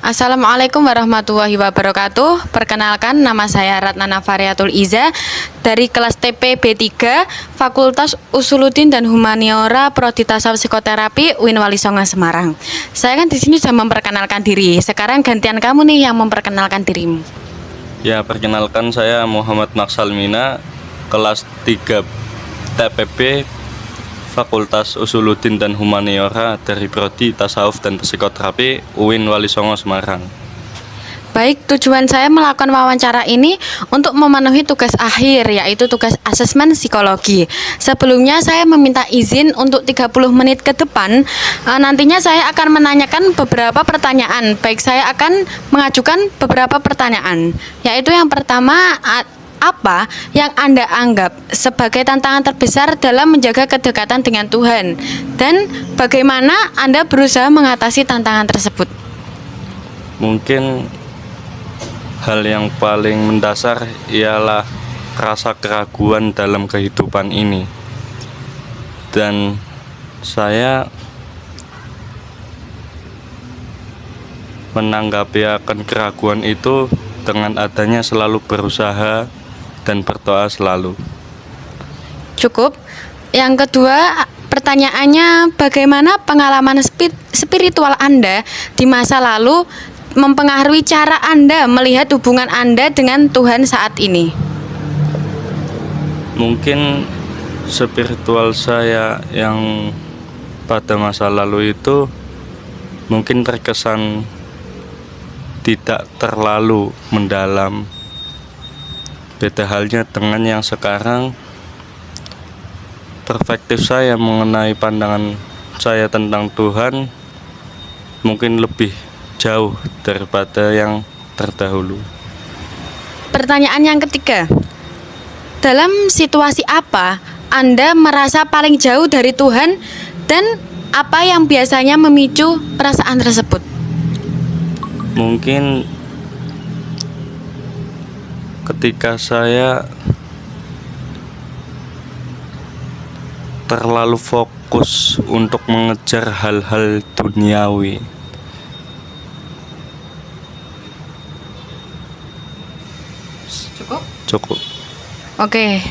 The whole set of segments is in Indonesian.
Assalamualaikum warahmatullahi wabarakatuh. Perkenalkan, nama saya Ratna Nafariatul Iza dari kelas TP B3 Fakultas Usuluddin dan Humaniora Prodi Tasawuf Psikoterapi UIN Wali Songo Semarang. Saya kan di sini sudah memperkenalkan diri. Sekarang gantian kamu nih yang memperkenalkan dirimu. Ya, perkenalkan saya Muhammad Maksalmina, kelas 3 TPB Fakultas Usuluddin dan Humaniora dari Prodi Tasawuf dan Psikoterapi UIN Wali Songo Semarang. Baik, tujuan saya melakukan wawancara ini untuk memenuhi tugas akhir, yaitu tugas asesmen psikologi. Sebelumnya saya meminta izin untuk 30 menit ke depan. Nantinya saya akan menanyakan beberapa pertanyaan. Baik, saya akan mengajukan beberapa pertanyaan, yaitu yang pertama, apa yang Anda anggap sebagai tantangan terbesar dalam menjaga kedekatan dengan Tuhan? Dan bagaimana Anda berusaha mengatasi tantangan tersebut? Mungkin hal yang paling mendasar ialah rasa keraguan dalam kehidupan ini. Dan saya menanggapi akan keraguan itu dengan adanya selalu berusaha dan berdoa selalu. Cukup. Yang kedua, pertanyaannya, bagaimana pengalaman spiritual Anda di masa lalu mempengaruhi cara Anda melihat hubungan Anda dengan Tuhan saat ini? Mungkin spiritual saya yang pada masa lalu itu mungkin terkesan tidak terlalu mendalam. Beda halnya dengan yang sekarang, perspektif saya mengenai pandangan saya tentang Tuhan mungkin lebih jauh daripada yang terdahulu. Pertanyaan yang ketiga, dalam situasi apa Anda merasa paling jauh dari Tuhan dan apa yang biasanya memicu perasaan tersebut? Mungkin ketika saya terlalu fokus untuk mengejar hal-hal duniawi. Cukup. Oke.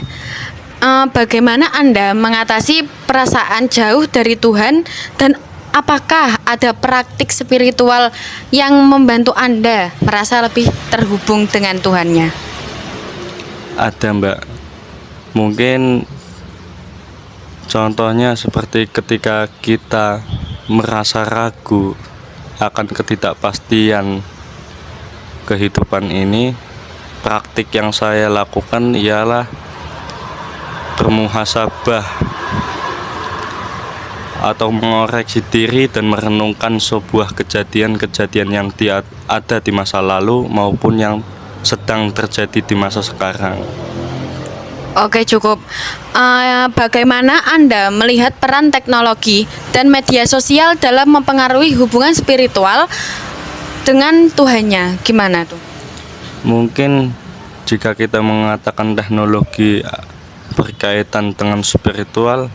Bagaimana Anda mengatasi perasaan jauh dari Tuhan dan apakah ada praktik spiritual yang membantu Anda merasa lebih terhubung dengan Tuhannya? Ada, Mbak. Mungkin contohnya seperti ketika kita merasa ragu akan ketidakpastian kehidupan ini, praktik yang saya lakukan ialah bermuhasabah atau mengoreksi diri dan merenungkan sebuah kejadian-kejadian yang ada di masa lalu maupun yang sedang terjadi di masa sekarang. Oke, cukup. Bagaimana Anda melihat peran teknologi dan media sosial dalam mempengaruhi hubungan spiritual dengan Tuhannya? Gimana tuh? Mungkin jika kita mengatakan teknologi berkaitan dengan spiritual,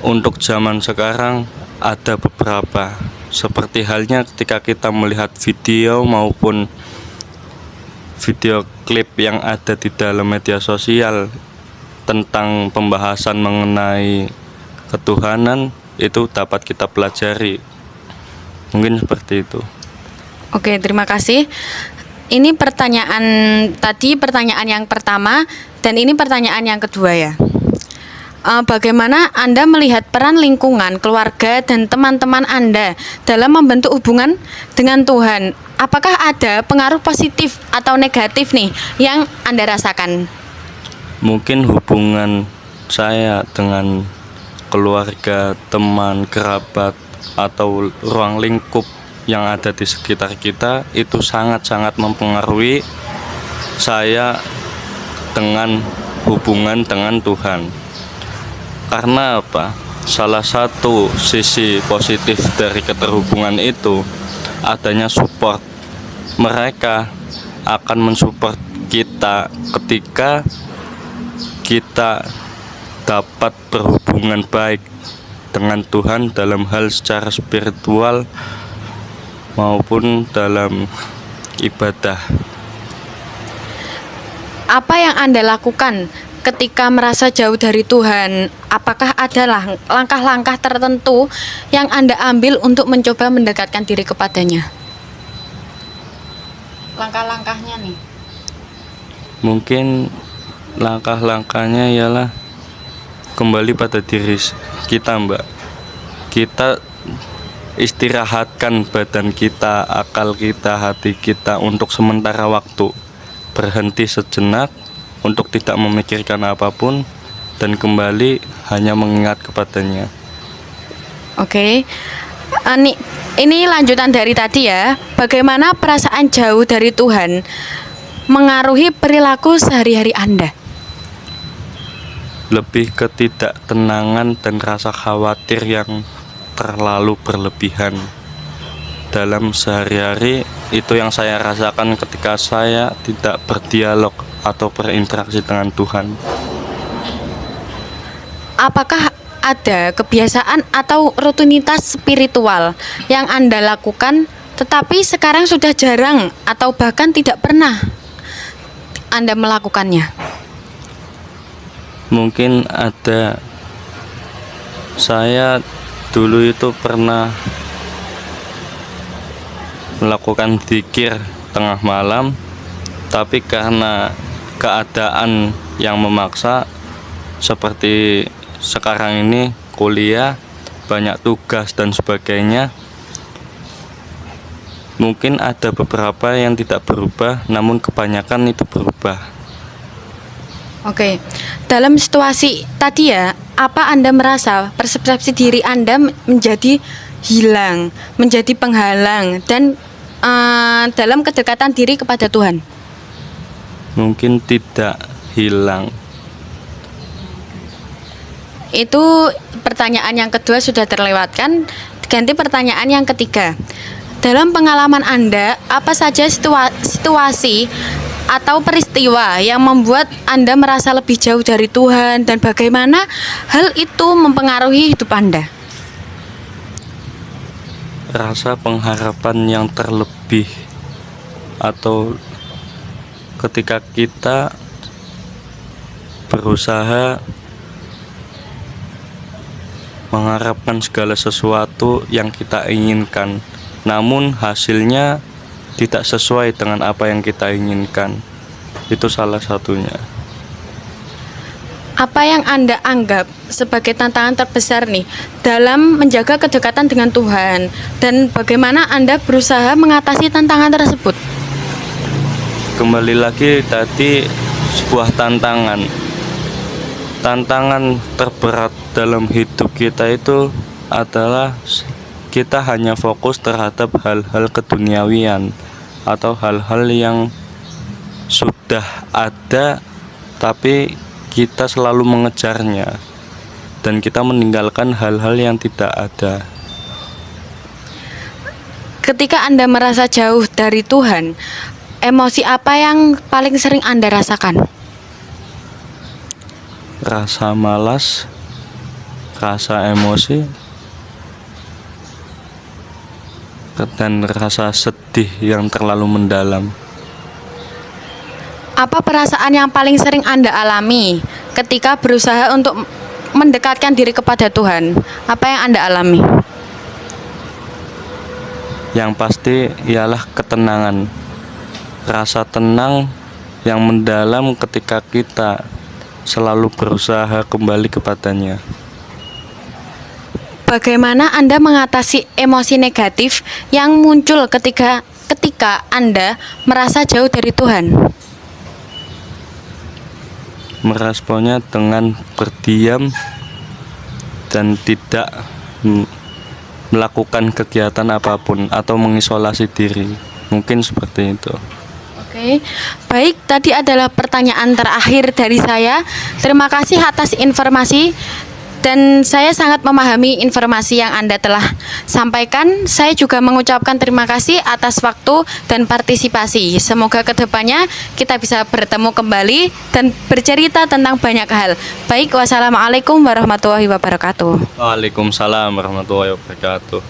untuk zaman sekarang ada beberapa, seperti halnya ketika kita melihat video maupun video klip yang ada di dalam media sosial tentang pembahasan mengenai ketuhanan, itu dapat kita pelajari. Mungkin seperti itu. Oke, terima kasih. Ini pertanyaan yang pertama dan ini pertanyaan yang kedua ya. Bagaimana Anda melihat peran lingkungan, keluarga, dan teman-teman Anda dalam membentuk hubungan dengan Tuhan? Apakah ada pengaruh positif atau negatif nih yang Anda rasakan? Mungkin hubungan saya dengan keluarga, teman, kerabat, atau ruang lingkup yang ada di sekitar kita itu sangat-sangat mempengaruhi saya dengan hubungan dengan Tuhan. Karena apa? Salah satu sisi positif dari keterhubungan itu adanya support. Mereka akan mensupport kita ketika kita dapat berhubungan baik dengan Tuhan dalam hal secara spiritual maupun dalam ibadah. Apa yang Anda lakukan ketika merasa jauh dari Tuhan? Apakah ada langkah-langkah tertentu yang Anda ambil untuk mencoba mendekatkan diri kepadanya? Langkah-langkahnya nih. Mungkin langkah-langkahnya ialah kembali pada diri kita, Mbak. Kita istirahatkan badan kita, akal kita, hati kita untuk sementara waktu. Berhenti sejenak untuk tidak memikirkan apapun dan kembali hanya mengingat kepadanya. Oke. Ini lanjutan dari tadi ya. Bagaimana perasaan jauh dari Tuhan mengaruhi perilaku sehari-hari Anda? Lebih ketidaktenangan dan rasa khawatir yang terlalu berlebihan dalam sehari-hari. Itu yang saya rasakan ketika saya tidak berdialog atau berinteraksi dengan Tuhan. Apakah ada kebiasaan atau rutinitas spiritual yang Anda lakukan tetapi sekarang sudah jarang atau bahkan tidak pernah Anda melakukannya? Mungkin ada. Saya dulu itu pernah melakukan zikir tengah malam, tapi karena keadaan yang memaksa seperti sekarang ini, kuliah, banyak tugas dan sebagainya, mungkin ada beberapa yang tidak berubah, namun kebanyakan itu berubah. Oke, dalam situasi tadi ya, apa Anda merasa persepsi diri Anda menjadi hilang, menjadi penghalang dan dalam kedekatan diri kepada Tuhan? Mungkin tidak hilang. Itu pertanyaan yang kedua sudah terlewatkan. Ganti pertanyaan yang ketiga. Dalam pengalaman Anda, apa saja situasi atau peristiwa yang membuat Anda merasa lebih jauh dari Tuhan dan bagaimana hal itu mempengaruhi hidup Anda? Rasa pengharapan yang terlebih, atau ketika kita berusaha mengharapkan segala sesuatu yang kita inginkan, namun hasilnya tidak sesuai dengan apa yang kita inginkan. Itu salah satunya. Apa yang Anda anggap sebagai tantangan terbesar nih dalam menjaga kedekatan dengan Tuhan dan bagaimana Anda berusaha mengatasi tantangan tersebut? Kembali lagi tadi, sebuah tantangan terberat dalam hidup kita itu adalah kita hanya fokus terhadap hal-hal keduniawian atau hal-hal yang sudah ada, tapi kita selalu mengejarnya dan kita meninggalkan hal-hal yang tidak ada. Ketika Anda merasa jauh dari Tuhan, emosi apa yang paling sering Anda rasakan? Rasa malas, rasa emosi, dan rasa sedih yang terlalu mendalam. Apa perasaan yang paling sering Anda alami ketika berusaha untuk mendekatkan diri kepada Tuhan? Apa yang Anda alami? Yang pasti ialah ketenangan. Rasa tenang yang mendalam ketika kita selalu berusaha kembali kepadanya. Bagaimana Anda mengatasi emosi negatif yang muncul ketika Anda merasa jauh dari Tuhan? Meresponnya dengan berdiam dan tidak melakukan kegiatan apapun atau mengisolasi diri. Mungkin seperti itu. Oke, baik, tadi adalah pertanyaan terakhir dari saya. Terima kasih atas informasi dan saya sangat memahami informasi yang Anda telah sampaikan. Saya juga mengucapkan terima kasih atas waktu dan partisipasi. Semoga kedepannya kita bisa bertemu kembali dan bercerita tentang banyak hal. Baik, wassalamualaikum warahmatullahi wabarakatuh. Waalaikumsalam warahmatullahi wabarakatuh.